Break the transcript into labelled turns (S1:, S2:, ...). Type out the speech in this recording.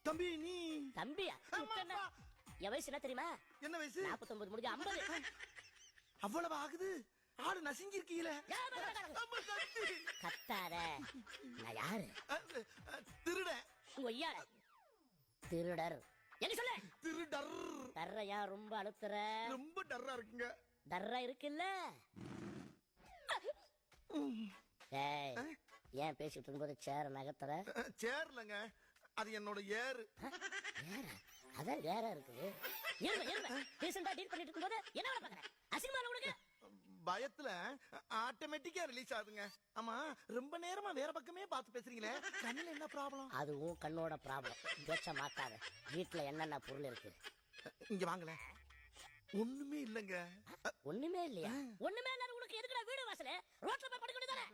S1: தம்பி நீ
S2: தம்பியா?
S1: ஆமாப்பா.
S2: என் வயசு என்ன தெரியுமா?
S1: என்ன வயசு?
S2: 49 முடிஞ்சு 50.
S1: அவ்வளவு ஆகுது. ஆடு நசிங்கிருக்கீல.
S2: கத்தாத. நான் யாரு?
S1: திருட.
S2: உங்க ஐயாட திருடர். என்ன சொல்ல?
S1: திருடர்.
S2: தர்றையா ரொம்ப அழுத்துற?
S1: ரொம்ப டர்ரா இருக்குங்க.
S2: தர்ற இருக்குல்ல. ஏய், ஏன் பேசிட்டு இருக்கும்போது சேர நகத்துற?
S1: சேர்லங்க, அது என்னோட ஏறு.
S2: ஏற? அதான் வேற இருக்கு. இருங்க டீசெண்டா டீல் பண்ணிட்டு இருக்கும்போது என்ன வேலை பாக்குற? அசிங்கமா உனக்கு?
S1: பயத்துல ஆட்டோமேட்டிக்கா ரிலீஸ் ஆகுதுங்க. ஆமா, ரொம்ப நேரமா வேற பக்கமே பார்த்து பேசுறீங்களே, கண்ணுல என்ன ப்ராப்ளம்?
S2: அதுவும் கண்ணோட ப்ராப்ளம். பேச்ச மாத்தாத. வீட்டுல என்னென்ன பொருள் இருக்கு?
S1: இங்க வாங்கல. ஒண்ணுமே இல்லங்க.
S2: ஒண்ணுமே இல்லையா? ஒண்ணுமே இல்ல. உனக்கு எதுக்குடா வீடு வாசல? ரோட்ல போய் படுக்க